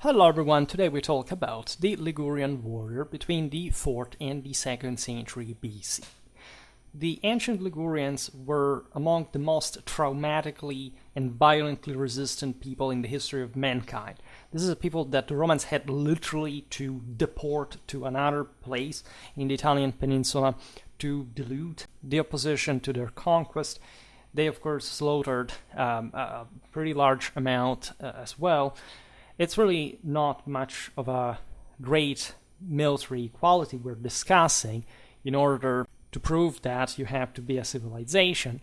Hello everyone, today we talk about the Ligurian warrior between the 4th and the 2nd century BC. The ancient Ligurians were among the most traumatically and violently resistant people in the history of mankind. This is a people that the Romans had literally to deport to another place in the Italian peninsula to dilute the opposition to their conquest. They of course slaughtered a pretty large amount as well. It's really not much of a great military quality we're discussing. In order to prove that, you have to be a civilization.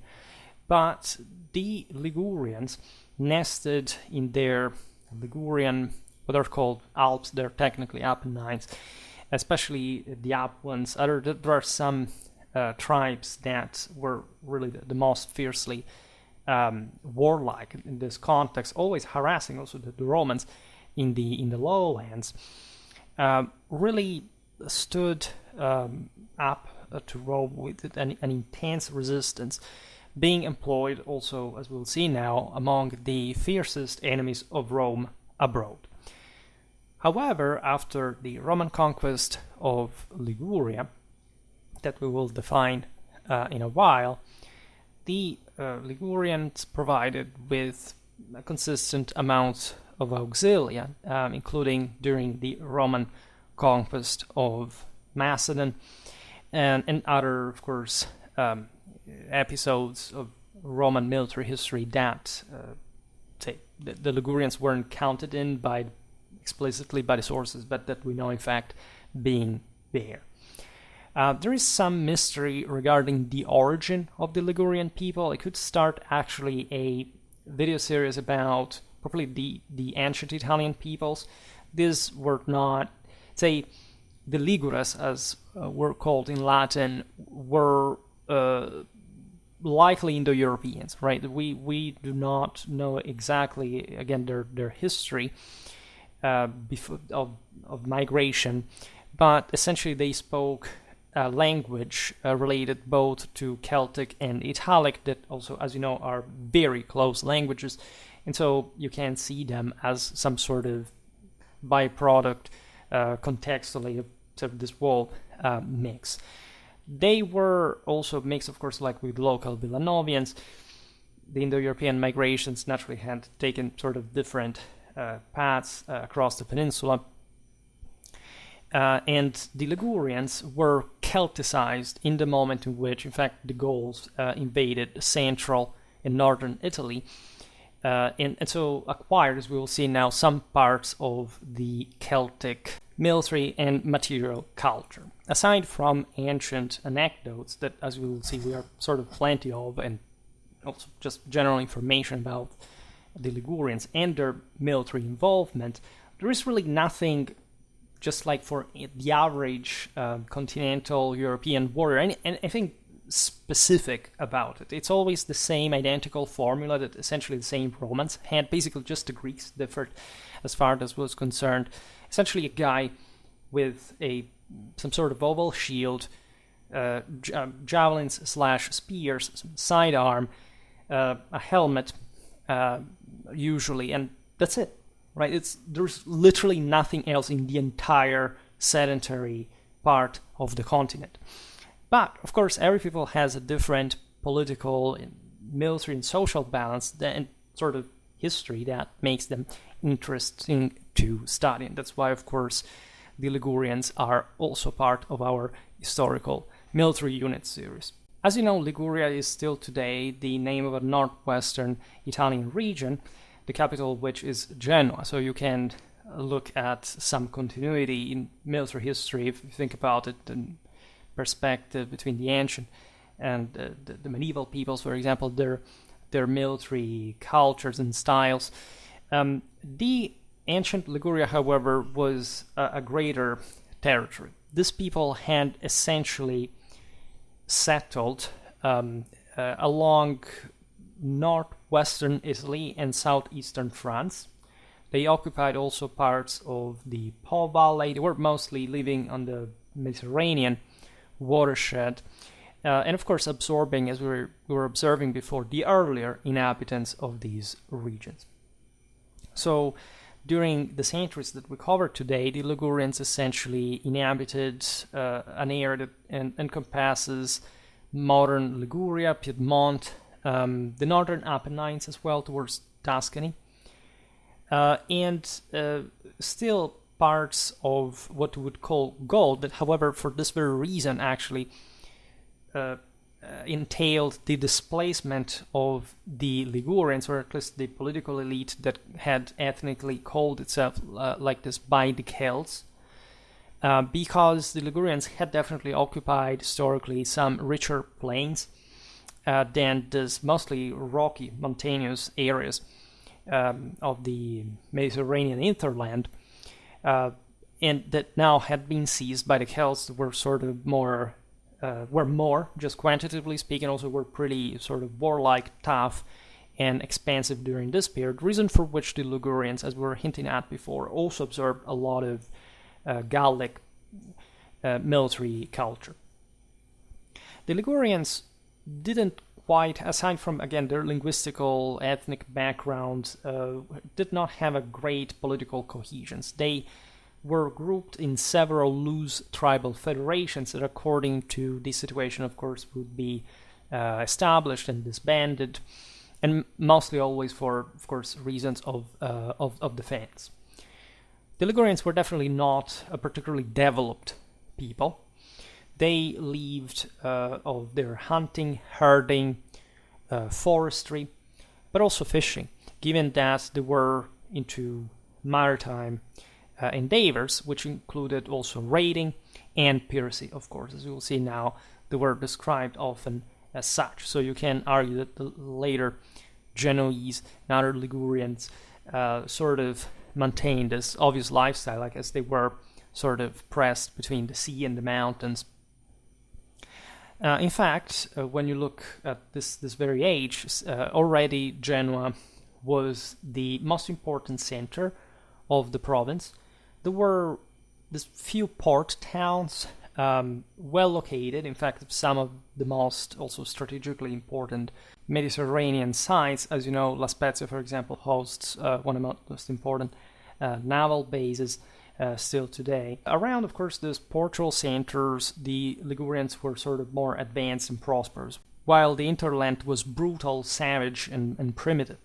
But the Ligurians nested in their Ligurian, what are called Alps, they're technically Apennines, especially the up ones. There are some tribes that were really the most fiercely warlike in this context, always harassing also the Romans in the lowlands, really stood up to Rome with an intense resistance, being employed also, as we'll see now, among the fiercest enemies of Rome abroad. However, after the Roman conquest of Liguria, that we will define in a while, the Ligurians provided with a consistent amount of auxilia, including during the Roman conquest of Macedon and other, of course, episodes of Roman military history that the Ligurians weren't counted in explicitly by the sources, but that we know in fact being there. There is some mystery regarding the origin of the Ligurian people. I could start actually a video series about probably the ancient Italian peoples. These were not, say, the Ligures, as were called in Latin, were likely Indo-Europeans, right? We do not know exactly, again, their history before of migration, but essentially they spoke a language related both to Celtic and Italic that also, as you know, are very close languages, and so you can see them as some sort of byproduct contextually of this whole mix. They were also mixed, of course, like with local Villanovians. The Indo-European migrations naturally had taken sort of different paths across the peninsula. And the Ligurians were Celticized in the moment in which, in fact, the Gauls invaded central and northern Italy, and so acquired, as we will see now, some parts of the Celtic military and material culture. Aside from ancient anecdotes that, as we will see, we are sort of plenty of, and also just general information about the Ligurians and their military involvement, there is really nothing just like for the average continental European warrior, and I think specific about it. It's always the same identical formula that essentially the same Romans had. Basically, just the Greeks differed as far as was concerned. Essentially, a guy with some sort of oval shield, javelins / spears, sidearm, a helmet, usually, and that's it. Right, there's literally nothing else in the entire sedentary part of the continent. But, of course, every people has a different political, military, and social balance and sort of history that makes them interesting to study. And that's why, of course, the Ligurians are also part of our historical military unit series. As you know, Liguria is still today the name of a northwestern Italian region, the capital of which is Genoa. So you can look at some continuity in military history if you think about it in perspective between the ancient and the medieval peoples, for example, their military cultures and styles. The ancient Liguria, however, was a greater territory. These people had essentially settled along northwestern Italy and southeastern France. They occupied also parts of the Po Valley. They were mostly living on the Mediterranean watershed, and of course absorbing, as we were observing before, the earlier inhabitants of these regions. So during the centuries that we cover today, the Ligurians essentially inhabited an area that encompasses modern Liguria, Piedmont, the northern Apennines as well towards Tuscany, and still parts of what we would call Gaul, that however for this very reason actually entailed the displacement of the Ligurians, or at least the political elite that had ethnically called itself like this by the Celts, because the Ligurians had definitely occupied historically some richer plains than this mostly rocky, mountainous areas of the Mediterranean hinterland, and that now had been seized by the Celts, were sort of more just quantitatively speaking, also were pretty sort of warlike, tough, and expansive during this period, reason for which the Ligurians, as we were hinting at before, also absorbed a lot of Gallic military culture. The Ligurians didn't quite, aside from, again, their linguistical, ethnic background, did not have a great political cohesion. They were grouped in several loose tribal federations that, according to the situation, of course, would be established and disbanded, and mostly always for, of course, reasons of defense. The Ligurians were definitely not a particularly developed people. They lived of their hunting, herding, forestry, but also fishing, given that they were into maritime endeavors, which included also raiding and piracy, of course. As you will see now, they were described often as such. So you can argue that the later Genoese and other Ligurians sort of maintained this obvious lifestyle, like as they were sort of pressed between the sea and the mountains. In fact, when you look at this very age, already Genoa was the most important center of the province. There were these few port towns, well located, in fact, some of the most also strategically important Mediterranean sites. As you know, La Spezia, for example, hosts one of the most important naval bases still today. Around, of course, these portual centers, the Ligurians were sort of more advanced and prosperous, while the hinterland was brutal, savage, and primitive.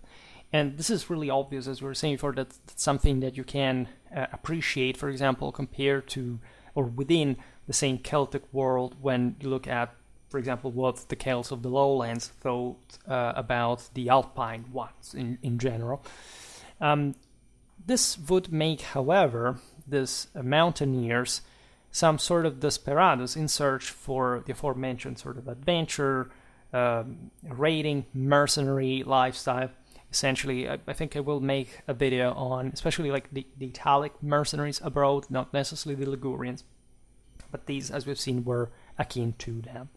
And this is really obvious, as we were saying before, that's something that you can appreciate, for example, compared to or within the same Celtic world when you look at, for example, what the Celts of the lowlands thought about the Alpine ones in general. This would make, however, these mountaineers some sort of desperados in search for the aforementioned sort of adventure, raiding, mercenary lifestyle. Essentially, I think I will make a video on, especially like the Italic mercenaries abroad, not necessarily the Ligurians, but these, as we've seen, were akin to them.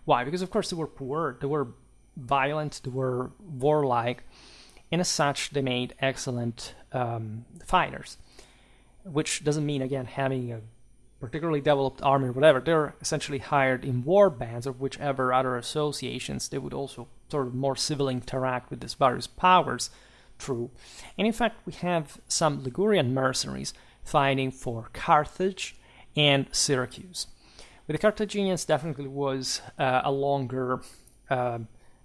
Why? Because, of course, they were poor, they were violent, they were warlike, and as such, they made excellent fighters, which doesn't mean, again, having a particularly developed army or whatever. They're essentially hired in war bands or whichever other associations they would also sort of more civilly interact with these various powers through. And in fact, we have some Ligurian mercenaries fighting for Carthage and Syracuse. With the Carthaginians, definitely was a longer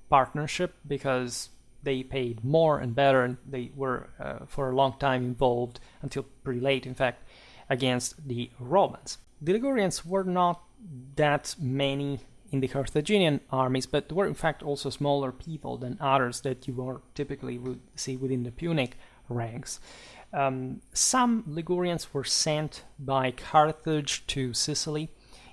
partnership because they paid more and better, and they were for a long time involved, until pretty late, in fact, against the Romans. The Ligurians were not that many in the Carthaginian armies, but were in fact also smaller people than others that you more typically would see within the Punic ranks. Some Ligurians were sent by Carthage to Sicily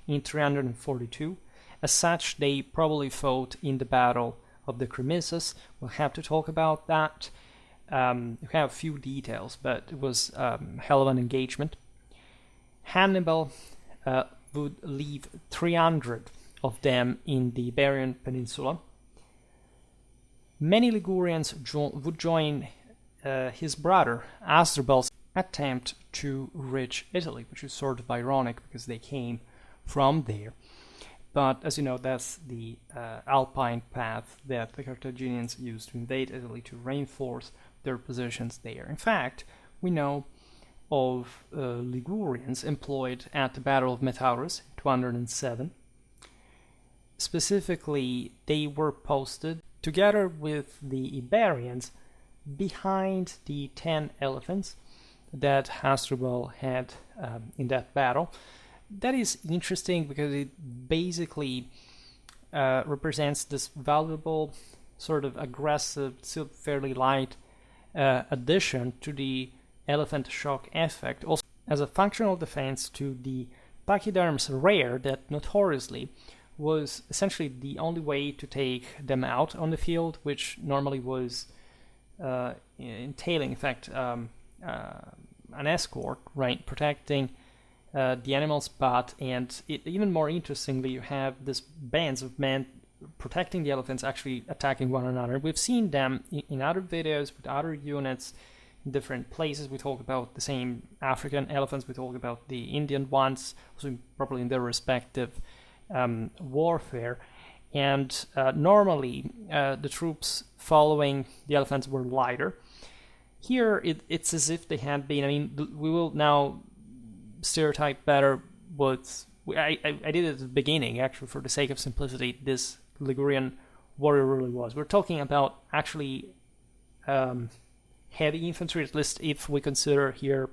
in 342. As such, they probably fought in the Battle of the Crimisus. We'll have to talk about that. We have a few details, but it was a hell of an engagement. Hannibal would leave 300 of them in the Iberian Peninsula. Many Ligurians would join his brother Asdrubal's attempt to reach Italy, which is sort of ironic because they came from there. But as you know, that's the Alpine path that the Carthaginians used to invade Italy to reinforce their positions there. In fact, we know of Ligurians employed at the Battle of Metaurus in 207. Specifically, they were posted together with the Iberians behind the 10 elephants that Hasdrubal had in that battle. That is interesting because it basically represents this valuable, sort of aggressive, still fairly light addition to the elephant shock effect, also as a functional defense to the pachyderms rare that notoriously was essentially the only way to take them out on the field, which normally was entailing, in fact, an escort, right, protecting the animal's butt, and even more interestingly, you have this bands of men protecting the elephants, actually attacking one another. We've seen them in other videos with other units in different places. We talk about the same African elephants, we talk about the Indian ones, also probably in their respective warfare. And normally the troops following the elephants were lighter. Here it's as if they had been, I mean, we will now stereotype better what I did at the beginning, actually, for the sake of simplicity, this Ligurian warrior really was. We're talking about actually heavy infantry, at least if we consider here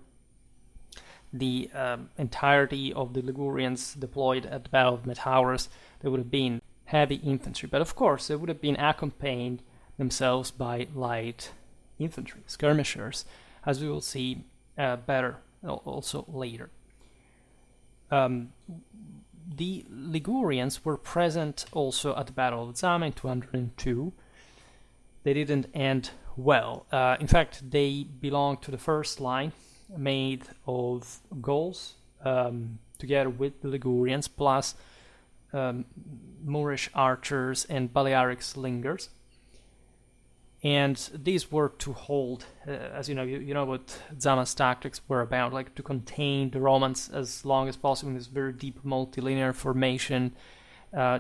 the entirety of the Ligurians deployed at the Battle of Metaurus. They would have been heavy infantry, but of course they would have been accompanied themselves by light infantry, skirmishers, as we will see better also later. The Ligurians were present also at the Battle of Zama in 202. They didn't end well. In fact, they belonged to the first line, made of Gauls, together with the Ligurians, plus Moorish archers and Balearic slingers. And these were to hold, as you know what Zama's tactics were about, like to contain the Romans as long as possible in this very deep multilinear formation,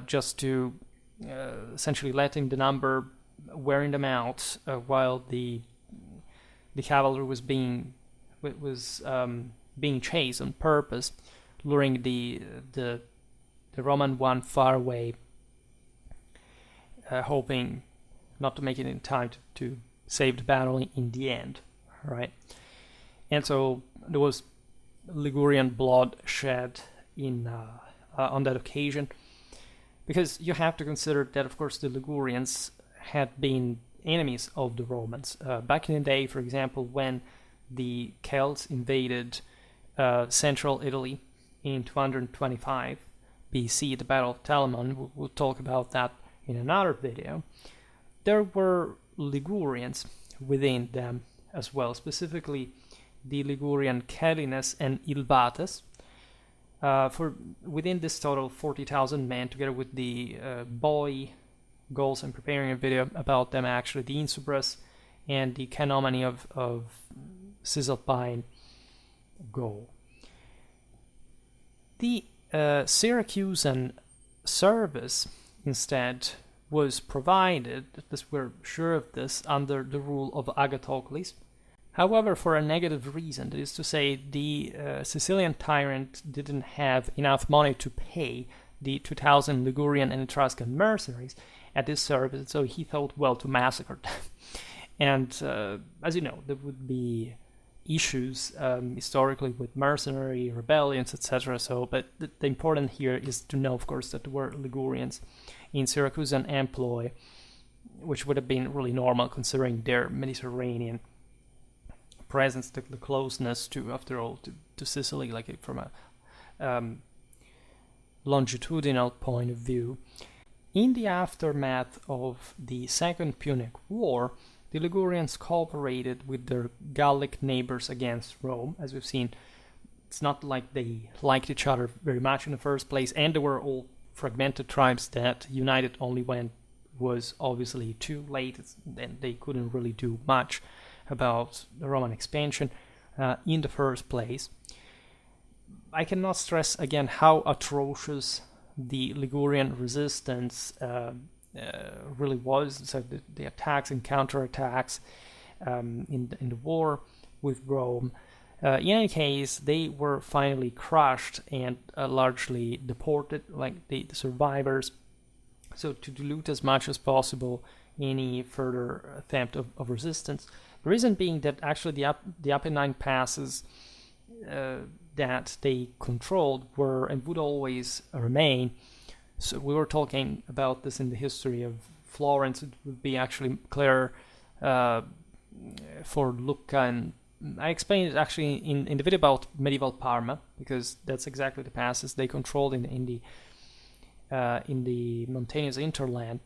just to essentially letting the number wearing them out while the cavalry was being chased on purpose, luring the Roman one far away, hoping not to make it in time to save the battle in the end, right? And so there was Ligurian blood shed on that occasion, because you have to consider that, of course, the Ligurians had been enemies of the Romans. Back in the day, for example, when the Celts invaded central Italy in 225 BC, the Battle of Telamon, we'll talk about that in another video. There were Ligurians within them as well, specifically the Ligurian Celines and Ilbates. For within this total 40,000 men, together with the boy Gauls, I'm preparing a video about them actually, the Insubres and the Canomany of Cisalpine Gaul. The Syracusan service instead was provided, at least we're sure of this, under the rule of Agathocles. However, for a negative reason, that is to say, the Sicilian tyrant didn't have enough money to pay the 2,000 Ligurian and Etruscan mercenaries at this service, so he thought, well, to massacre them. And as you know, there would be issues historically with mercenary rebellions, etc. So, but the important here is to know, of course, that there were Ligurians in Syracusan employ, which would have been really normal considering their Mediterranean presence, the closeness to, after all, to Sicily, like from a longitudinal point of view. In the aftermath of the Second Punic War, the Ligurians cooperated with their Gallic neighbors against Rome. As we've seen, it's not like they liked each other very much in the first place, and they were all fragmented tribes that united only when it was obviously too late, and they couldn't really do much about the Roman expansion in the first place. I cannot stress again how atrocious the Ligurian resistance really was. So the attacks and counterattacks in the war with Rome. In any case, they were finally crushed and largely deported, like the survivors, so to dilute as much as possible any further attempt of resistance. The reason being that actually the Apennine passes that they controlled were and would always remain. So we were talking about this in the history of Florence. It would be actually clearer for Lucca, and I explained it actually in the video about medieval Parma, because that's exactly the passes they controlled in the mountainous hinterland,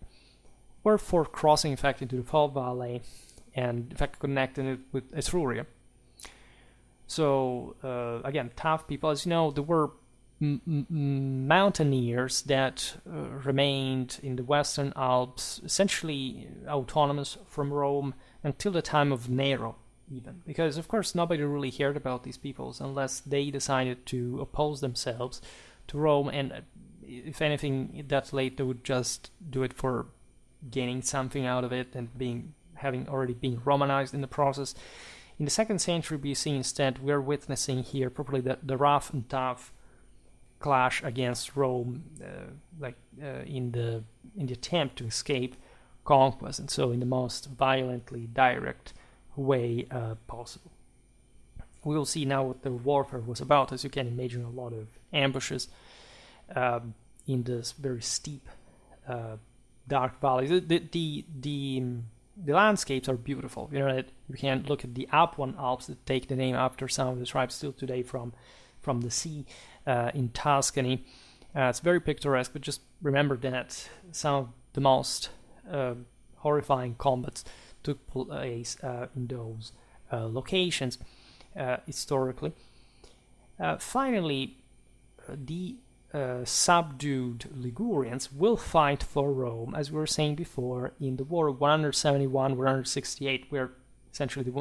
were for crossing in fact into the Po Valley and in fact connecting it with Etruria. So again, tough people. As you know, there were mountaineers that remained in the Western Alps, essentially autonomous from Rome until the time of Nero, even. Because, of course, nobody really heard about these peoples unless they decided to oppose themselves to Rome, and if anything, that late they would just do it for gaining something out of it and having already been Romanized in the process. In the 2nd century BC, instead, we're witnessing here probably the rough and tough clash against Rome, in the attempt to escape conquest, and so in the most violently direct way possible. We will see now what the warfare was about. As you can imagine, a lot of ambushes in this very steep, dark valleys. The landscapes are beautiful. You know that you can look at the Apuan Alps that take the name after some of the tribes still today from the sea in Tuscany. It's very picturesque, but just remember that some of the most horrifying combats took place in those locations historically. Finally, the subdued Ligurians will fight for Rome, as we were saying before, in the war of 171-168. We're essentially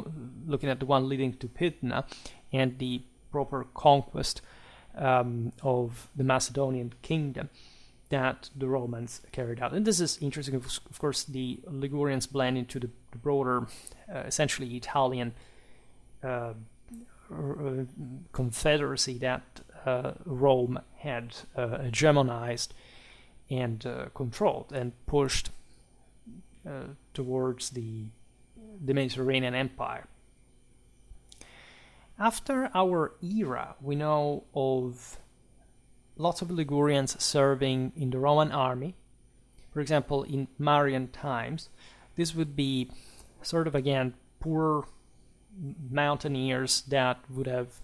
looking at the one leading to Pydna and the proper conquest of the Macedonian kingdom that the Romans carried out. And this is interesting. Of course, the Ligurians blend into the broader, essentially Italian confederacy that Rome had hegemonized and controlled and pushed towards the Mediterranean Empire. After our era, we know of lots of Ligurians serving in the Roman army. For example, in Marian times, this would be sort of, again, poor mountaineers that would have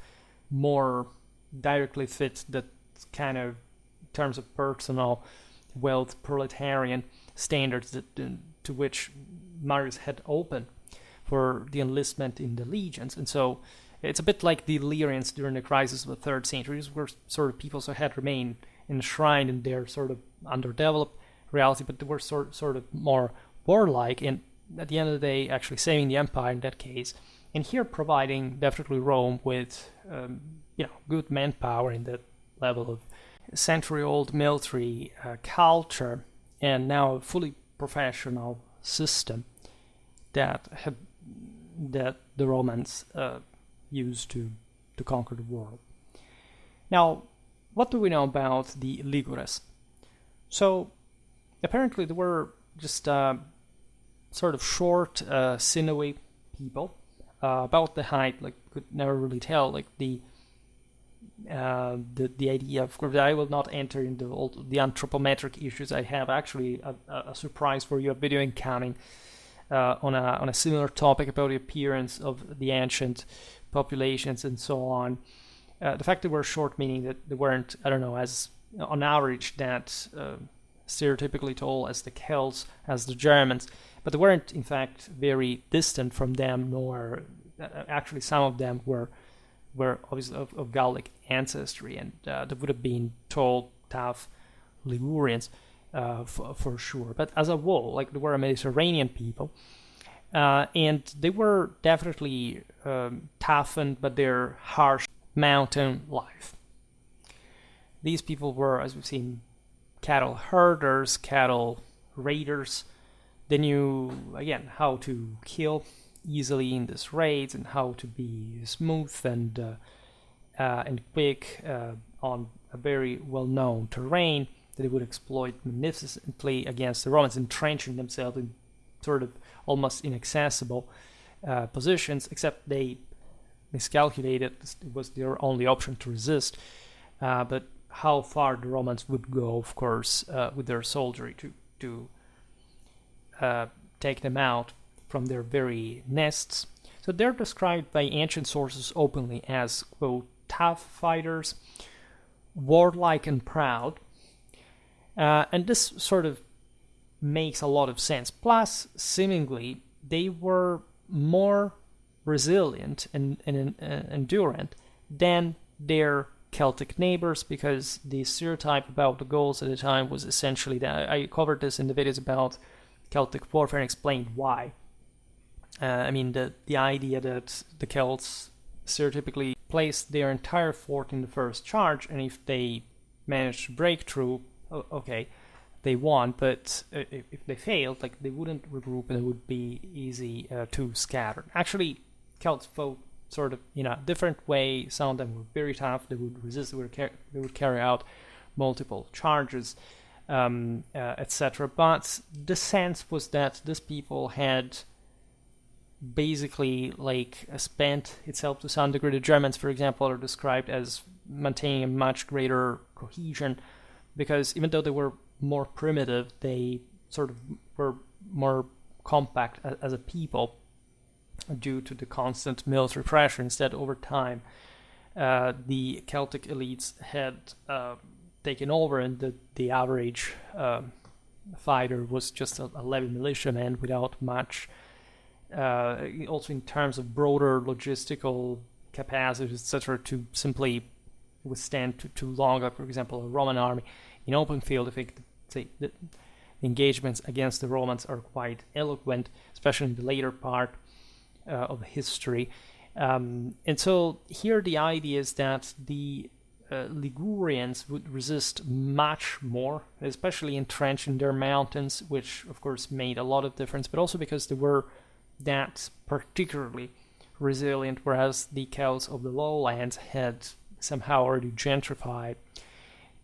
more directly fit the kind of, in terms of personal wealth, proletarian standards to which Marius had opened for the enlistment in the legions. And so it's a bit like the Illyrians during the crisis of the 3rd century. These were sort of people who had remained enshrined in their sort of underdeveloped reality, but they were sort of more warlike, and at the end of the day actually saving the empire in that case. And here providing definitely Rome with good manpower in that level of century-old military culture, and now a fully professional system that the Romans used to conquer the world. Now, what do we know about the Ligures? So, apparently they were just sort of short, sinewy people, about the height, like could never really tell, like the idea. Of course, I will not enter into all the anthropometric issues. I have actually a surprise for you, a video accounting on a similar topic about the appearance of the ancient populations and so on. The fact they were short, meaning that they weren't, as on average that stereotypically tall as the Celts, as the Germans, but they weren't in fact very distant from them, nor actually some of them were obviously of Gallic ancestry, and they would have been tall, tough Ligurians for sure. But as a whole, like, they were a Mediterranean people, and they were definitely toughened by their harsh mountain life. These people were, as we've seen, cattle herders, cattle raiders. They knew, again, how to kill easily in these raids and how to be smooth and quick on a very well-known terrain that they would exploit magnificently against the Romans, entrenching themselves in sort of almost inaccessible positions, except they miscalculated. It was their only option to resist. But how far the Romans would go, of course, with their soldiery to take them out from their very nests. So they're described by ancient sources openly as, quote, tough fighters, warlike and proud. And this sort of makes a lot of sense. Plus, seemingly, they were more resilient and endurant than their Celtic neighbors, because the stereotype about the Gauls at the time was essentially that. I covered this in the videos about Celtic warfare and explained why. The idea that the Celts stereotypically placed their entire fort in the first charge, and if they managed to break through, okay, they won, but if they failed, like, they wouldn't regroup and it would be easy to scatter. Actually, Celts fought sort of in a different way. Some of them were very tough. They would resist. They would carry out multiple charges, etc. But the sense was that these people had basically spent itself to some degree. The Germans, for example, are described as maintaining a much greater cohesion, because even though they were more primitive, they sort of were more compact as a people due to the constant military pressure. Instead, over time, the Celtic elites had taken over, and the average fighter was just a levy militiaman without much, also in terms of broader logistical capacity, etc., to simply withstand too long. For example, a Roman army in open field, I think the engagements against the Romans are quite eloquent, especially in the later part of history. And so here the idea is that the Ligurians would resist much more, especially entrenched in their mountains, which of course made a lot of difference, but also because they were that particularly resilient, whereas the Celts of the lowlands had somehow already gentrified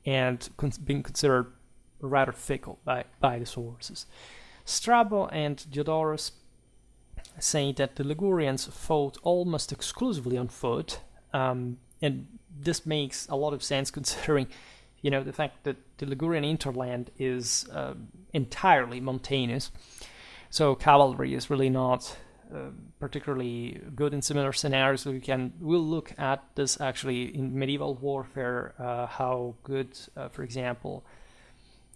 and been considered rather fickle by the sources. Strabo and Diodorus say that the Ligurians fought almost exclusively on foot, and this makes a lot of sense considering, the fact that the Ligurian hinterland is entirely mountainous. So cavalry is really not particularly good in similar scenarios. We'll look at this actually in medieval warfare, how good, for example,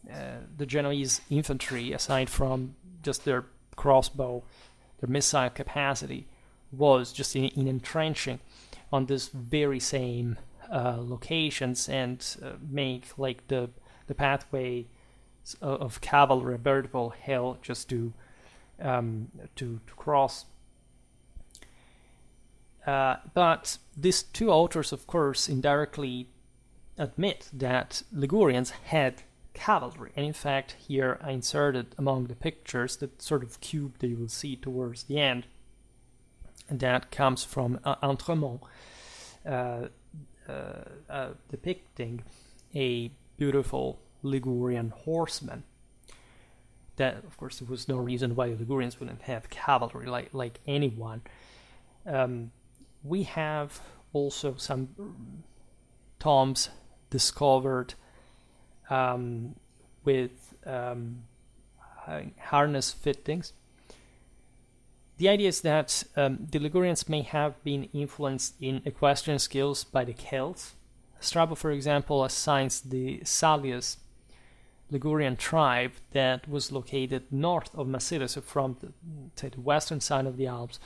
the Genoese infantry, aside from just their crossbow, their missile capacity, was just in entrenching on this very same locations, and make the pathway of cavalry a veritable hell just to cross. But these two authors, of course, indirectly admit that Ligurians had cavalry, and in fact here I inserted among the pictures that sort of cube that you will see towards the end, and that comes from Entremont, depicting a beautiful Ligurian horseman. That, of course, there was no reason why the Ligurians wouldn't have cavalry like anyone. We have also some tombs discovered with harness fittings. The idea is that the Ligurians may have been influenced in equestrian skills by the Celts. Strabo, for example, assigns the Salius Ligurian tribe that was located north of Massilia, so from the western side of the Alps,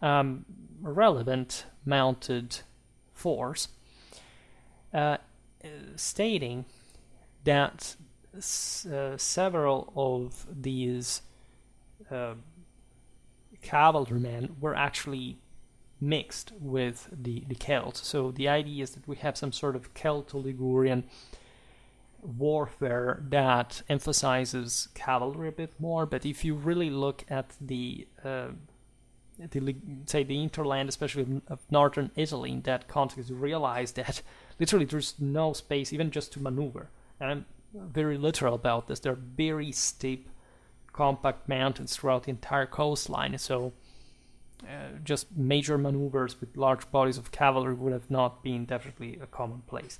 a relevant mounted force, stating that several of these cavalrymen were actually mixed with the Celts. So the idea is that we have some sort of Celto-Ligurian warfare that emphasizes cavalry a bit more, but if you really look at the say the hinterland, especially of northern Italy, in that context, you realize that literally there's no space even just to maneuver. And I'm very literal about this. There are very steep, compact mountains throughout the entire coastline, so just major maneuvers with large bodies of cavalry would have not been definitely a commonplace.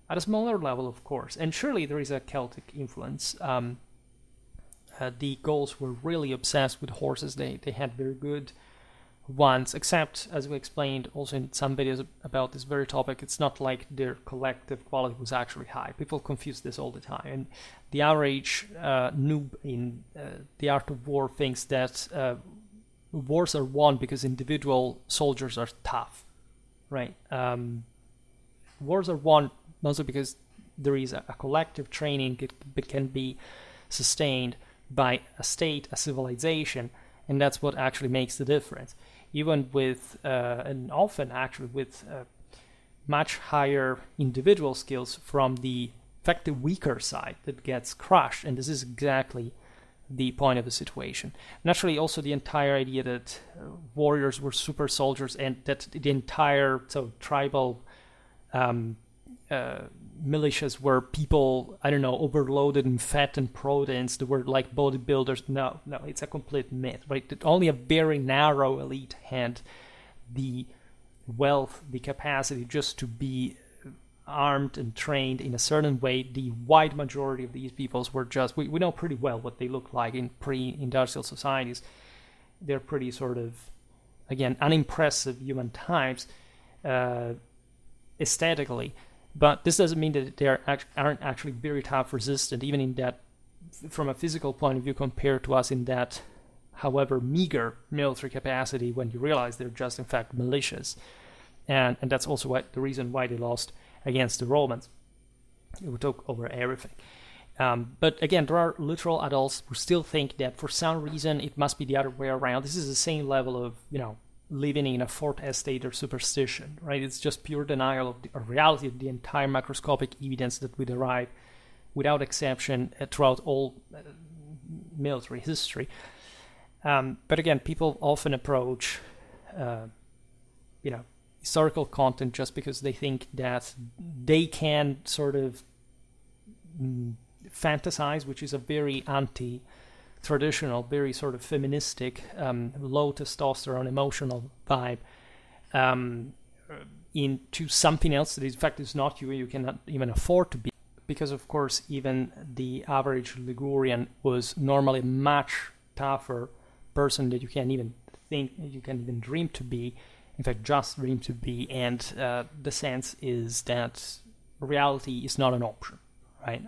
At a smaller level, of course, and surely there is a Celtic influence. The Gauls were really obsessed with horses. They had very good ones, except, as we explained also in some videos about this very topic, it's not like their collective quality was actually high. People confuse this all the time. And the average noob in the art of war thinks that wars are won because individual soldiers are tough, right? Wars are won mostly because there is a collective training. It can be sustained by a state, a civilization, and that's what actually makes the difference. Even with, and often actually with much higher individual skills from the, in fact, the weaker side that gets crushed, and this is exactly the point of the situation. Naturally, also the entire idea that warriors were super soldiers and that the entire tribal militias were people, I don't know, overloaded in fat and proteins that were like bodybuilders. No, it's a complete myth, right? That only a very narrow elite had the wealth, the capacity just to be armed and trained in a certain way. The wide majority of these peoples were just, we know pretty well what they look like in pre-industrial societies. They're pretty sort of, again, unimpressive human types aesthetically. But this doesn't mean that they aren't actually very tough, resistant, even in that, from a physical point of view, compared to us in that, however meager military capacity, when you realize they're just, in fact, militias. And that's also the reason why they lost against the Romans, who took over everything. But again, there are literal adults who still think that for some reason it must be the other way around. This is the same level of, living in a fourth estate or superstition, right? It's just pure denial of the reality of the entire macroscopic evidence that we derive, without exception, throughout all military history. But again, people often approach, historical content just because they think that they can sort of fantasize, which is a very traditional, very sort of feministic, low testosterone emotional vibe, into something else that in fact is not you cannot even afford to be. Because of course even the average Ligurian was normally a much tougher person that you can't even think, you can even dream to be, in fact just dream to be, and the sense is that reality is not an option. Right?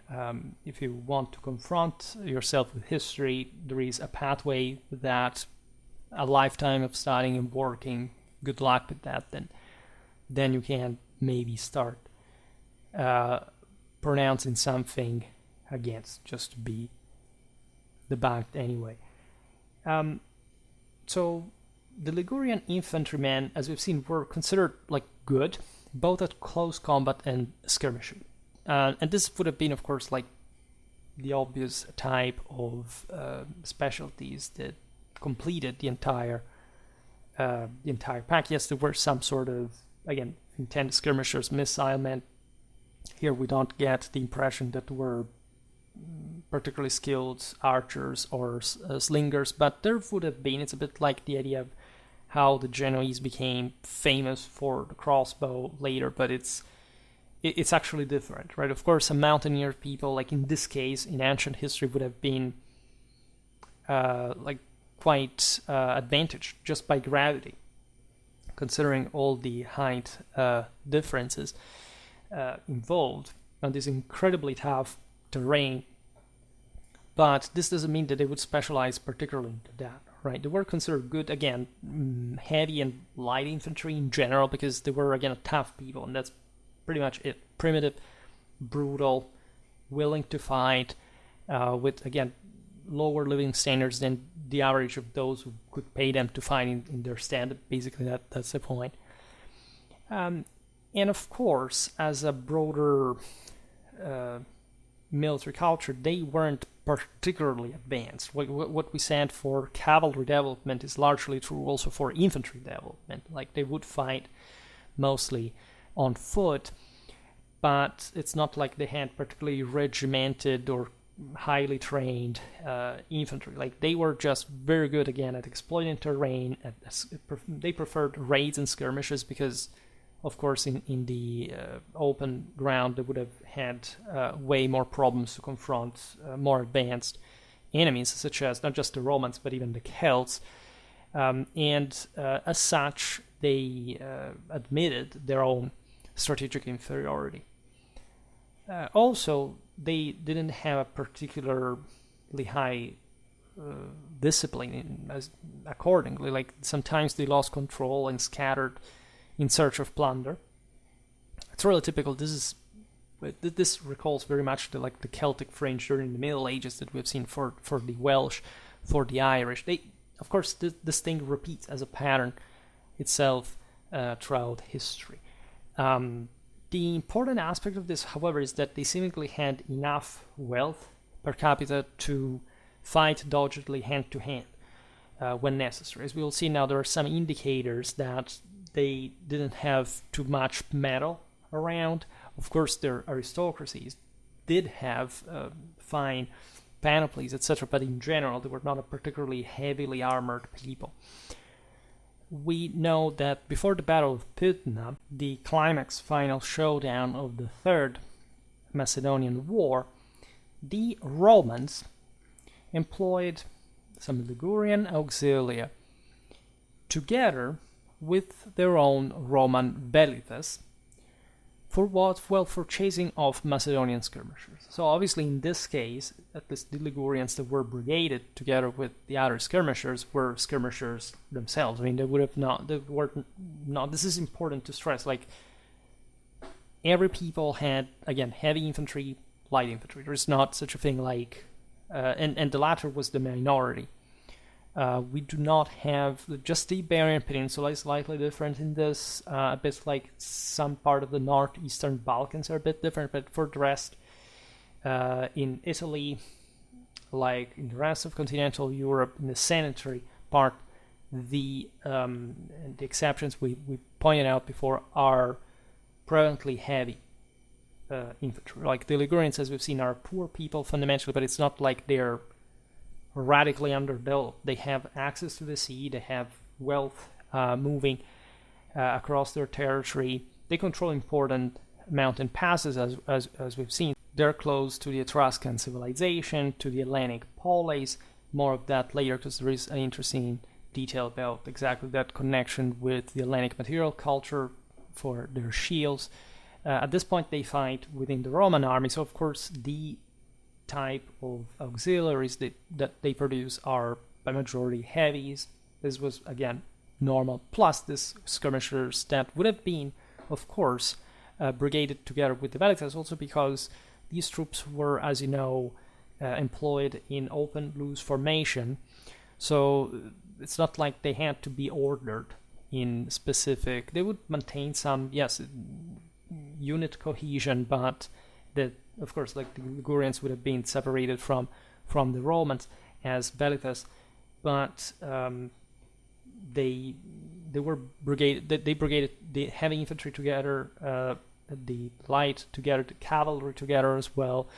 If you want to confront yourself with history, there is a pathway that a lifetime of studying and working, good luck with that, then you can maybe start pronouncing something against, just to be debunked anyway. So the Ligurian infantrymen, as we've seen, were considered like good, both at close combat and skirmishing. And this would have been, of course, like the obvious type of specialties that completed the entire pack. Yes, there were some sort of, again, intended skirmishers, missilemen. Here we don't get the impression that there were particularly skilled archers or slingers, but there would have been. It's a bit like the idea of how the Genoese became famous for the crossbow later, but it's actually different, right? Of course, a mountaineer people, like in this case, in ancient history, would have been quite advantaged just by gravity, considering all the height differences involved on this incredibly tough terrain. But this doesn't mean that they would specialize particularly into that, right? They were considered good, again, heavy and light infantry in general, because they were, again, tough people, and that's pretty much it. Primitive, brutal, willing to fight, with, again, lower living standards than the average of those who could pay them to fight in their stand. Basically, that's the point. And of course, as a broader military culture, they weren't particularly advanced. What we said for cavalry development is largely true also for infantry development. Like, they would fight mostly on foot, but it's not like they had particularly regimented or highly trained infantry. Like, they were just very good again at exploiting terrain. They preferred raids and skirmishes because, of course, in the open ground they would have had way more problems to confront more advanced enemies, such as not just the Romans but even the Celts. And as such, they admitted their own strategic inferiority. Also, they didn't have a particularly high discipline accordingly. Like, sometimes they lost control and scattered in search of plunder. It's really typical. This recalls very much the Celtic fringe during the Middle Ages that we've seen for the Welsh, for the Irish. Of course, this thing repeats as a pattern itself throughout history. The important aspect of this, however, is that they seemingly had enough wealth per capita to fight doggedly hand to hand when necessary. As we will see now, there are some indicators that they didn't have too much metal around. Of course, their aristocracies did have fine panoplies, etc., but in general, they were not a particularly heavily armored people. We know that before the Battle of Pydna, the climax final showdown of the Third Macedonian War, the Romans employed some Ligurian auxilia together with their own Roman velites for what? Well, for chasing off Macedonian skirmishers. So obviously in this case, at least the Ligurians that were brigaded together with the other skirmishers were skirmishers themselves. I mean, this is important to stress, like, every people had, again, heavy infantry, light infantry. There's not such a thing like, and the latter was the minority. We do not have, just the Iberian Peninsula is slightly different in this, a bit like some part of the northeastern Balkans are a bit different, but for the rest, in Italy, like in the rest of continental Europe, in the sanitary part, the exceptions we pointed out before are prevalently heavy infantry. Like the Ligurians, as we've seen, are poor people fundamentally, but it's not like they're radically underdeveloped. They have access to the sea, they have wealth moving across their territory, they control important mountain passes, as we've seen. They're close to the Etruscan civilization, to the Hellenic polis. More of that later, because there is an interesting detail about exactly that connection with the Hellenic material culture for their shields. At this point, they fight within the Roman army, so of course the type of auxiliaries that they produce are by majority heavies. This was, again, normal, plus this skirmishers that would have been, of course, brigaded together with the velites, also because these troops were, as you know, employed in open, loose formation, so it's not like they had to be ordered in specific. They would maintain some, yes, unit cohesion, but that, of course, like the Ligurians would have been separated from the Romans as velites, but they were brigaded. They brigaded the heavy infantry together, the light together, the cavalry together as well.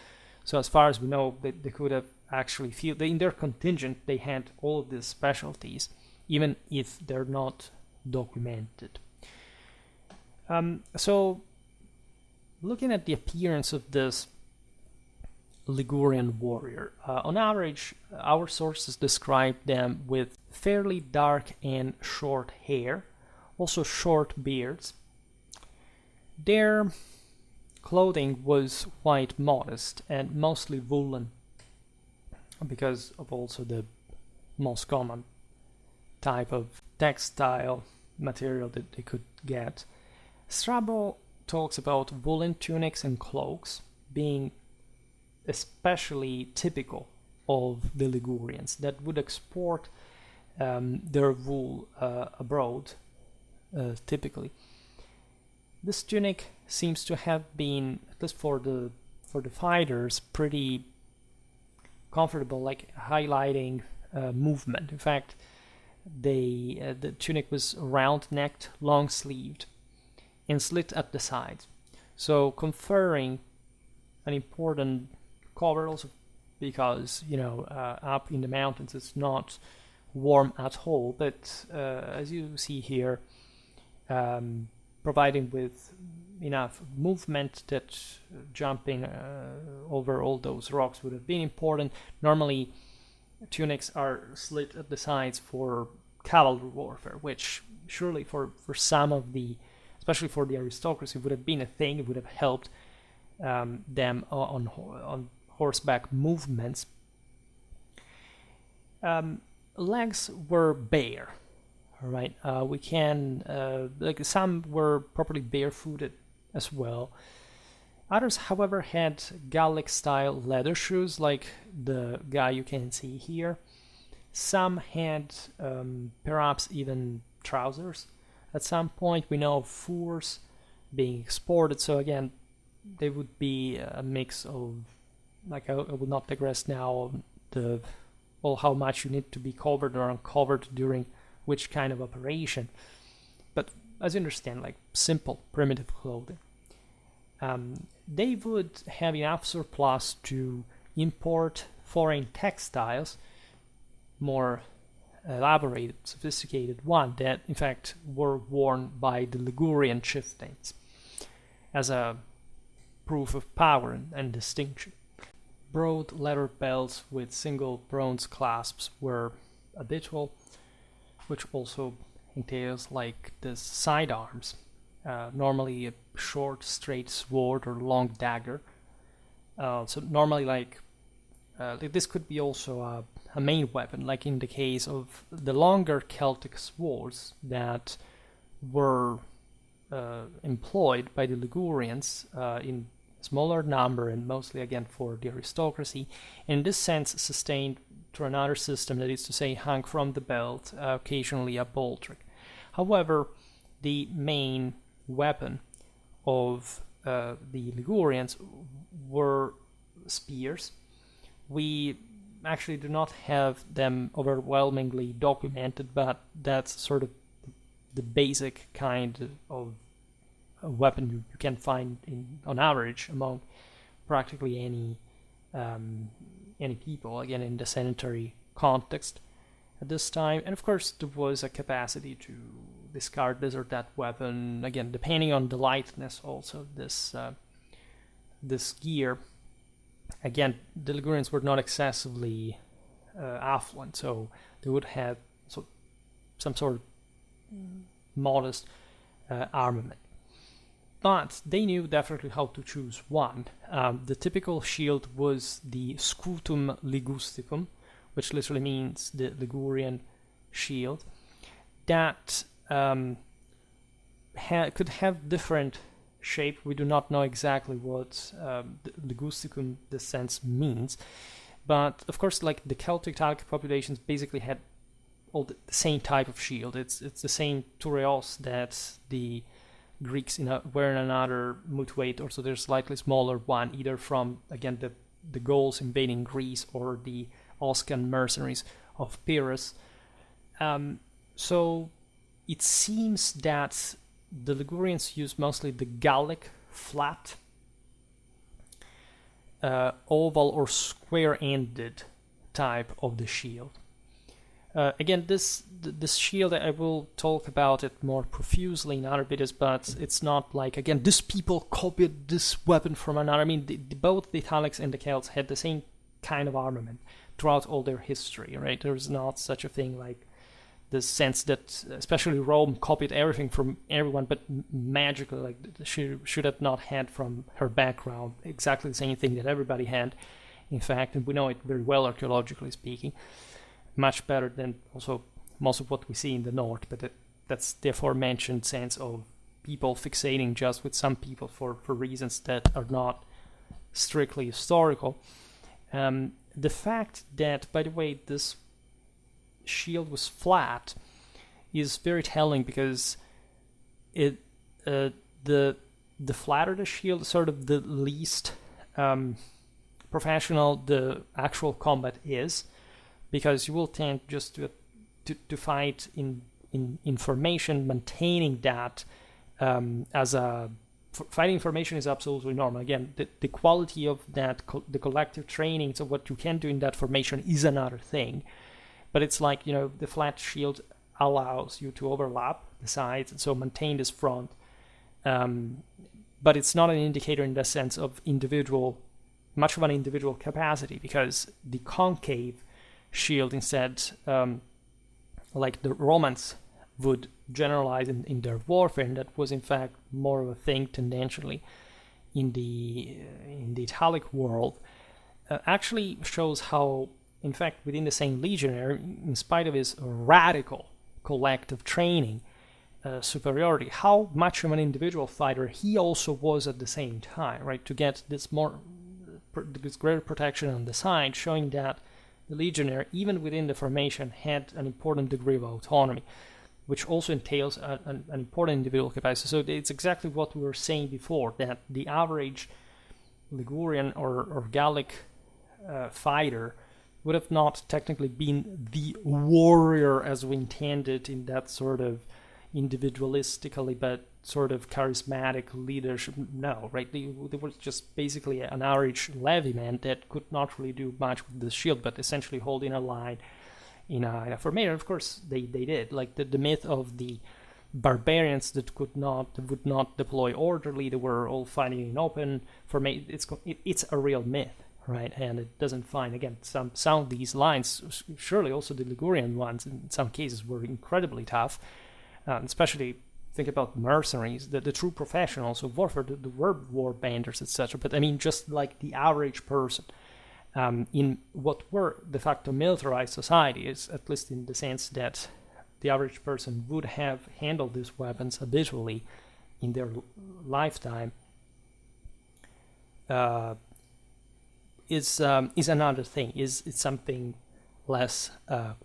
So as far as we know, they could have actually in their contingent they had all of these specialties, even if they're not documented. So looking at the appearance of this Ligurian warrior, on average, our sources describe them with fairly dark and short hair, also short beards. Their clothing was quite modest and mostly woolen, because of also the most common type of textile material that they could get. Strabo talks about woolen tunics and cloaks being especially typical of the Ligurians that would export their wool abroad, typically. This tunic seems to have been, at least for the fighters, pretty comfortable, like highlighting movement. In fact, the tunic was round-necked, long-sleeved, and slit at the sides, so conferring an important cover also because up in the mountains it's not warm at all, but as you see here, providing with enough movement that jumping over all those rocks would have been important. Normally tunics are slit at the sides for cavalry warfare, which surely for some of the, especially for the aristocracy, would have been a thing. It would have helped them on horseback movements. Legs were bare, right? We can like some were properly barefooted as well. Others, however, had Gallic-style leather shoes, like the guy you can see here. Some had perhaps even trousers. At some point, we know of furs being exported, so again, they would be a mix of, like I will not digress now on how much you need to be covered or uncovered during which kind of operation. But as you understand, like simple, primitive clothing. They would have enough surplus to import foreign textiles, more elaborated, sophisticated one, that in fact were worn by the Ligurian chieftains as a proof of power and distinction. Broad leather belts with single bronze clasps were habitual, which also entails like the sidearms, normally a short straight sword or long dagger. So normally like this could be also a main weapon, like in the case of the longer Celtic swords that were employed by the Ligurians in smaller number and mostly again for the aristocracy, and in this sense sustained through another system, that is to say hung from the belt, occasionally a baldric. However, the main weapon of the Ligurians were spears. We actually do not have them overwhelmingly documented, but that's sort of the basic kind of weapon you can find on average among practically any people, again in the sanitary context at this time. And of course there was a capacity to discard this or that weapon, again depending on the lightness also this gear. Again, the Ligurians were not excessively affluent, so they would have some sort of modest armament. But they knew definitely how to choose one. The typical shield was the scutum ligusticum, which literally means the Ligurian shield, that could have different shape. We do not know exactly what ligusticum this sense means, but of course, like the Celto-Italic populations basically had all the same type of shield. It's the same tureos that the Greeks were in another mutuate, or so there's slightly smaller one, either from again the Gauls invading Greece or the Oscan mercenaries of Pyrrhus. So it seems that the Ligurians used mostly the Gallic flat, oval or square-ended type of the shield. Again, this shield, I will talk about it more profusely in other videos, but it's not like, again, these people copied this weapon from another. I mean, both the Italics and the Celts had the same kind of armament throughout all their history, right? There's not such a thing like the sense that especially Rome copied everything from everyone, but magically, like she should have not had from her background exactly the same thing that everybody had, in fact, and we know it very well archaeologically speaking, much better than also most of what we see in the north, but that's the aforementioned sense of people fixating just with some people for reasons that are not strictly historical. The fact that, by the way, this shield was flat is very telling, because the flatter the shield, sort of the least professional the actual combat is, because you will tend just to fight in formation, maintaining that as a fighting formation is absolutely normal. Again, the quality of that, the collective training, so what you can do in that formation is another thing. But it's like, the flat shield allows you to overlap the sides and so maintain this front. But it's not an indicator in the sense of much of an individual capacity, because the concave shield instead, like the Romans would generalize in their warfare, and that was in fact more of a thing tendentially in the Italic world, actually shows how, in fact, within the same legionary, in spite of his radical collective training superiority, how much of an individual fighter he also was at the same time, right? To get this greater protection on the side, showing that the legionary, even within the formation, had an important degree of autonomy, which also entails an important individual capacity. So it's exactly what we were saying before, that the average Ligurian or Gallic fighter would have not technically been the warrior as we intended in that sort of individualistically but sort of charismatic leadership. No, right? They were just basically an average levyman that could not really do much with the shield, but essentially holding a line in a formation. Of course, they did. Like the myth of the barbarians that would not deploy orderly, they were all fighting in open formation. It's a real myth, right? And it doesn't find, again, some of these lines, surely also the Ligurian ones in some cases were incredibly tough, especially think about mercenaries, the true professionals of warfare, the war banders, etc. But I mean, just like the average person in what were de facto militarized societies, at least in the sense that the average person would have handled these weapons habitually in their lifetime, is another thing. It's something less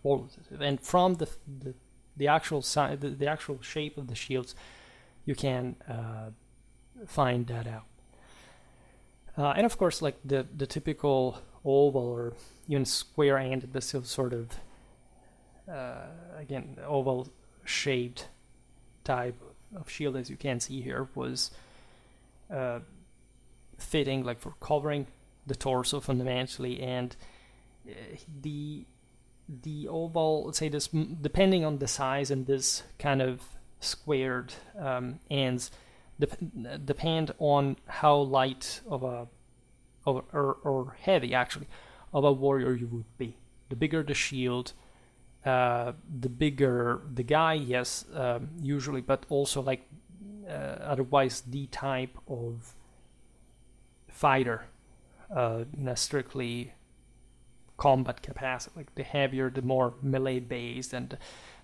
qualitative, and from the actual size, the actual shape of the shields, you can find that out. And of course, like the typical oval or even square-ended, but still sort of again oval-shaped type of shield, as you can see here, was fitting, like for covering the torso fundamentally, and the oval, let's say this, depending on the size, and this kind of squared ends depend on how light or heavy actually of a warrior you would be. The bigger the shield, the bigger the guy, yes, usually, but also like otherwise the type of fighter in a strictly combat capacity. Like the heavier, the more melee based, and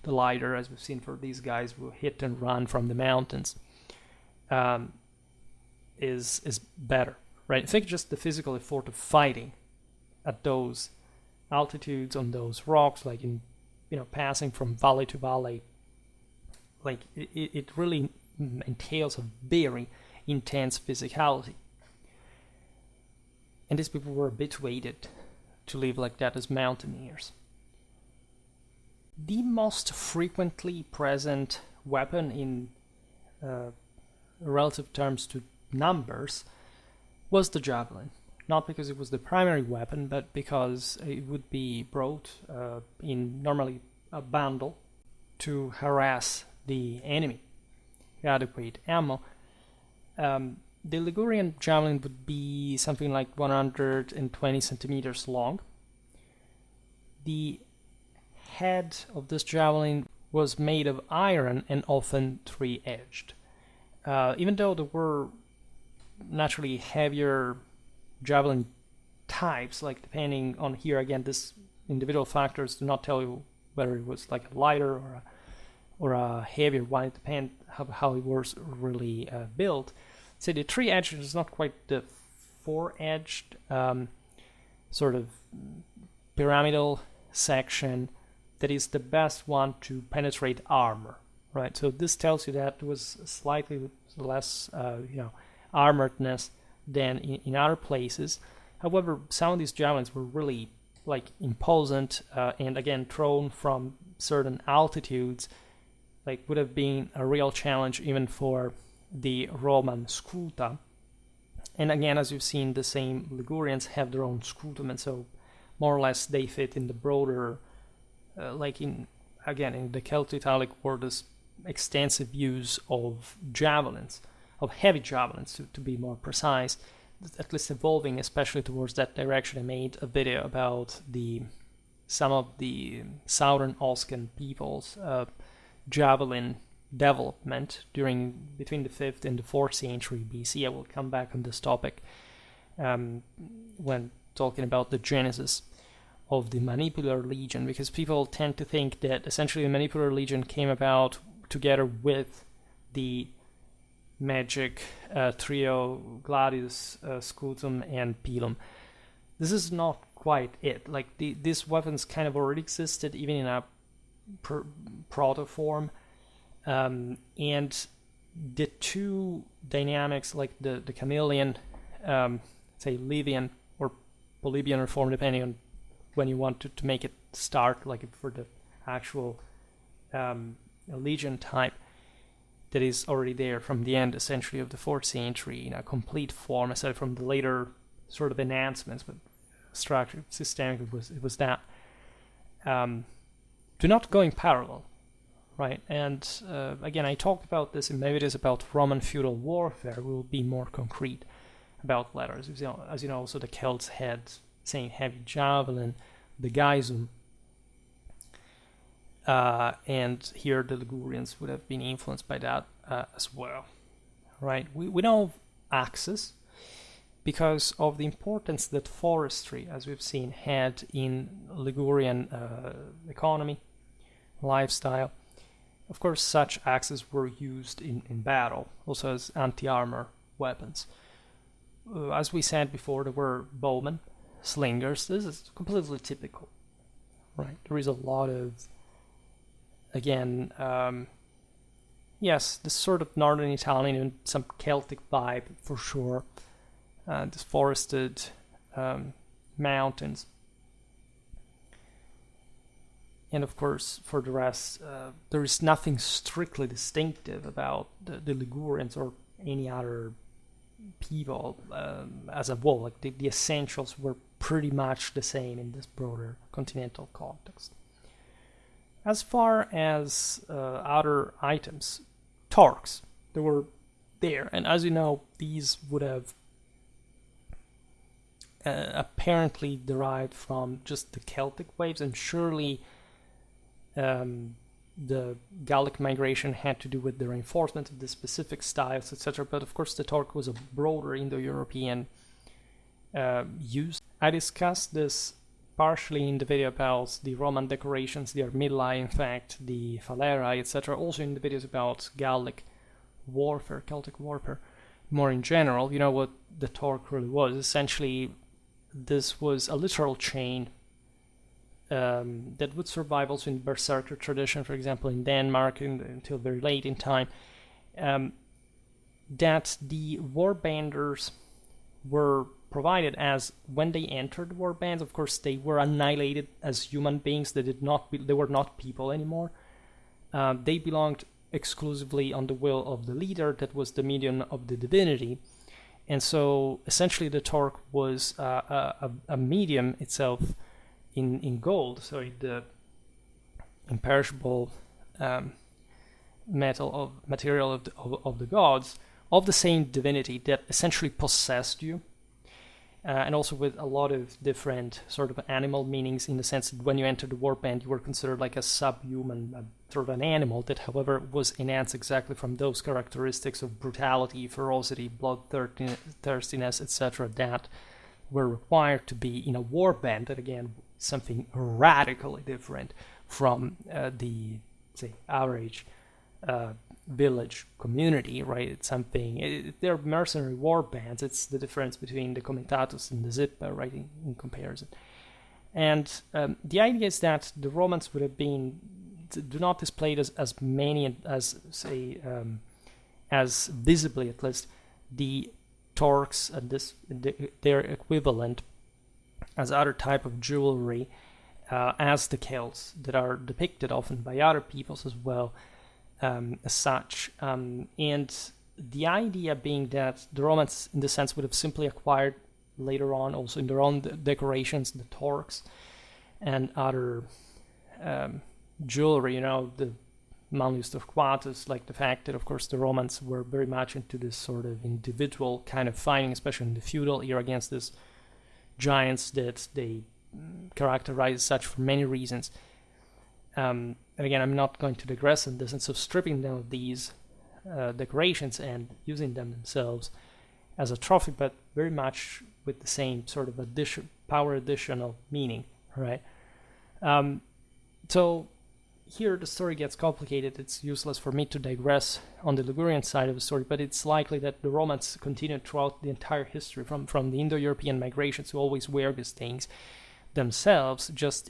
the lighter, as we've seen for these guys who hit and run from the mountains, is better, right? I think just the physical effort of fighting at those altitudes on those rocks, like in passing from valley to valley, like it really entails a very intense physicality. And these people were habituated to live like that as mountaineers. The most frequently present weapon in relative terms to numbers was the javelin. Not because it was the primary weapon, but because it would be brought in normally a bundle to harass the enemy. Adequate ammo. The Ligurian javelin would be something like 120 centimeters long. The head of this javelin was made of iron and often three-edged. Even though there were naturally heavier javelin types, like depending on here again, this individual factors do not tell you whether it was like a lighter or a heavier one. It depends how it was really built. So the three-edged is not quite the four-edged sort of pyramidal section that is the best one to penetrate armor, right? So this tells you that it was slightly less armoredness than in other places. However, some of these javelins were really like imposant, and again thrown from certain altitudes, like would have been a real challenge even for the Roman scuta. And again, as you've seen, the same Ligurians have their own scutum, and so more or less they fit in the broader, like in the Celto-Italic war, this extensive use of javelins, of heavy javelins to be more precise, at least evolving especially towards that direction. I made a video about some of the southern Oscan peoples' javelin development between the 5th and the 4th century BC. I will come back on this topic when talking about the genesis of the Manipular Legion, because people tend to think that essentially the Manipular Legion came about together with the magic trio Gladius, Scutum, and Pilum. This is not quite it. Like these weapons kind of already existed even in a proto form, and the two dynamics, like the chameleon, say Livian or Polybian reform, depending on when you want to make it start, like for the actual legion type, that is already there from the end, essentially, of the 4th century in a complete form, aside from the later sort of enhancements, but structure, systemic, it was that. Do not go in parallel, right? And again, I talked about this in my videos about Roman feudal warfare. We will be more concrete about letters. As you know, also the Celts had same heavy javelin, the Gaisum, and here the Ligurians would have been influenced by that as well, right? We know of axes because of the importance that forestry, as we've seen, had in Ligurian economy, lifestyle. Of course, such axes were used in battle, also as anti-armor weapons. As we said before, there were bowmen, slingers. This is completely typical, right? There is a lot of, again, yes, this sort of northern Italian and some Celtic vibe for sure. These forested mountains. And of course, for the rest, there is nothing strictly distinctive about the Ligurians or any other people as a whole. Like the essentials were pretty much the same in this broader continental context. As far as other items, torques, they were there. And as you know, these would have apparently derived from just the Celtic waves, and surely the Gallic migration had to do with the reinforcement of the specific styles, etc. But of course, the torque was a broader Indo-European use. I discussed this partially in the video about the Roman decorations, the armillae, in fact, the falerae, etc. Also in the videos about Gallic warfare, Celtic warfare, more in general. You know what the torque really was. Essentially, this was a literal chain that would survive also in berserker tradition, for example, in Denmark until very late in time, that the warbanders were provided as, when they entered war bands, of course, they were annihilated as human beings. They were not people anymore. They belonged exclusively on the will of the leader, that was the medium of the divinity. And so essentially the torque was a medium itself in gold, so the imperishable material of the gods, of the same divinity that essentially possessed you, and also with a lot of different sort of animal meanings, in the sense that when you entered the warband, you were considered like a subhuman, sort of an animal that, however, was enhanced exactly from those characteristics of brutality, ferocity, bloodthirstiness, etc., that were required to be in a warband. That again, something radically different from the, say, average village community, right? It's something, they're mercenary war bands. It's the difference between the comitatus and the zippa, right, in comparison. And the idea is that the Romans would have been, do not display as many as, say, as visibly at least, the torques and their equivalent as other type of jewelry as the Celts that are depicted often by other peoples as well as such. And the idea being that the Romans, in this sense, would have simply acquired later on also in their own decorations, the torques and other jewelry, the Manlius Torquatus, like the fact that, of course, the Romans were very much into this sort of individual kind of fighting, especially in the feudal era, against these giants that they characterize as such for many reasons. And again, I'm not going to digress on this, and so stripping them of these decorations and using them themselves as a trophy, but very much with the same sort of power additional meaning, right? So here the story gets complicated. It's useless for me to digress on the Ligurian side of the story, but it's likely that the Romans continued throughout the entire history, from the Indo-European migrations, to always wear these things themselves, just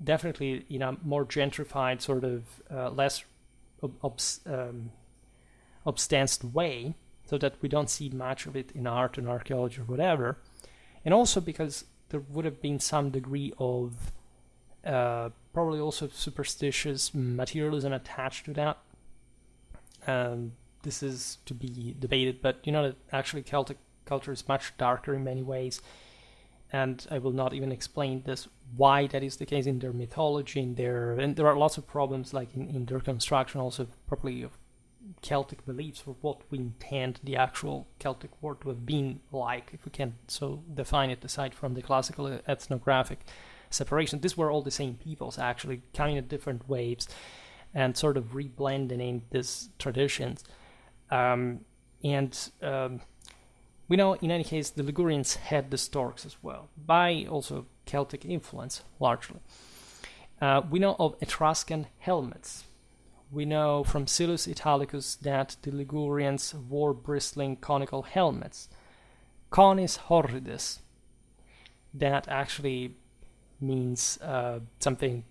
definitely in a more gentrified, sort of less obstanced way, so that we don't see much of it in art and archaeology or whatever. And also because there would have been some degree of probably also superstitious materialism attached to that. This is to be debated, but that actually Celtic culture is much darker in many ways, and I will not even explain this why that is the case in their mythology, and there are lots of problems like in their construction also probably of Celtic beliefs for what we intend the actual Celtic world to have been like, if we can so define it aside from the classical ethnographic separation. These were all the same peoples actually coming in different waves and sort of reblending in these traditions. We know in any case the Ligurians had the storks as well, by also Celtic influence largely. We know of Etruscan helmets. We know from Silus Italicus that the Ligurians wore bristling conical helmets, conis horridis. That actually means something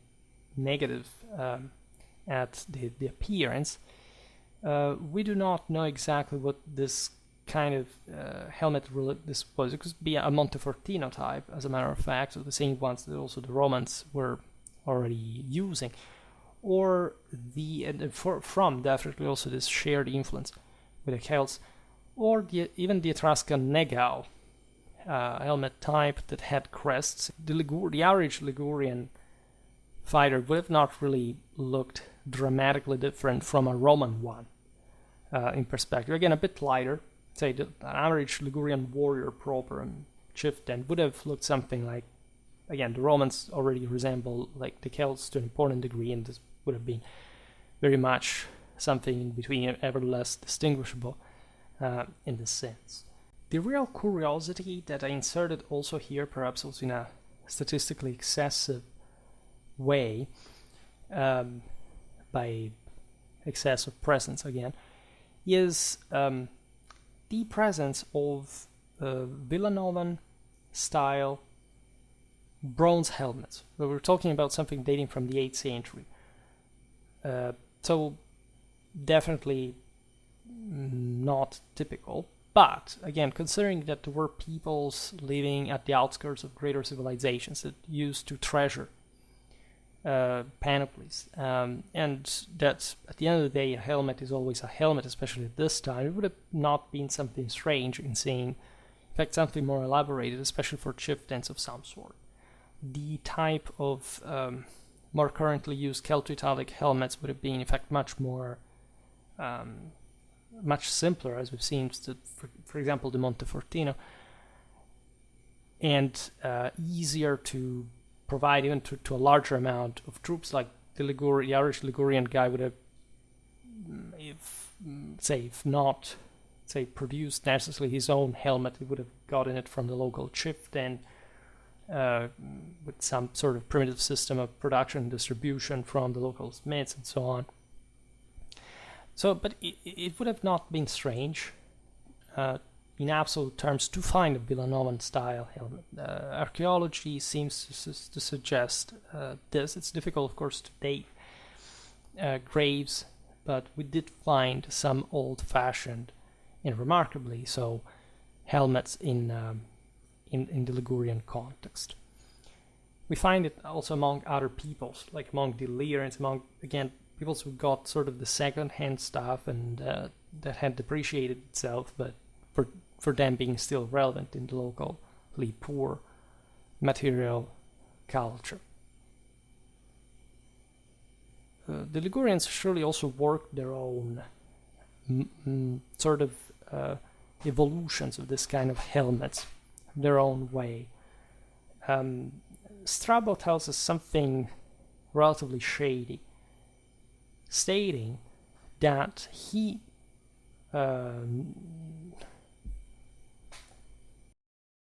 negative at the appearance. We do not know exactly what this kind of helmet this was. It could be a Montefortino type, as a matter of fact, so the same ones that also the Romans were already using, or from definitely also this shared influence with the Celts, or even the Etruscan negao helmet type that had crests. The average Ligurian fighter would have not really looked dramatically different from a Roman one in perspective. Again, a bit lighter. Say an average Ligurian warrior proper and chieftain would have looked something like, again, the Romans already resemble like the Celts to an important degree, and this would have been very much something in between, ever less distinguishable in this sense. The real curiosity that I inserted also here, perhaps also in a statistically excessive way, by excessive presence again, is the presence of Villanovan style bronze helmets. So we're talking about something dating from the 8th century. So definitely not typical, but again, considering that there were peoples living at the outskirts of greater civilizations that used to treasure panoplies, and that at the end of the day a helmet is always a helmet, especially at this time, it would have not been something strange in seeing, in fact, something more elaborated, especially for chieftains of some sort. The type of more currently used Celto-Italic helmets would have been, in fact, much more, much simpler, as we've seen, for example, the Montefortino, and easier to provide even to a larger amount of troops. Like the average Ligurian guy would have, if not produced necessarily his own helmet, he would have gotten it from the local chieftain, with some sort of primitive system of production and distribution from the local smiths and so on. So, but it would have not been strange in absolute terms to find a Villanovan style helmet. Archaeology seems to suggest this. It's difficult, of course, to date graves, but we did find some old-fashioned, and remarkably so, helmets in the Ligurian context. we find it also among other peoples, like among the Illyrians, among, again, peoples who got sort of the second-hand stuff and that had depreciated itself, but for them being still relevant in the locally poor material culture. The Ligurians surely also worked their own sort of evolutions of this kind of helmets, their own way. Strabo tells us something relatively shady, stating that he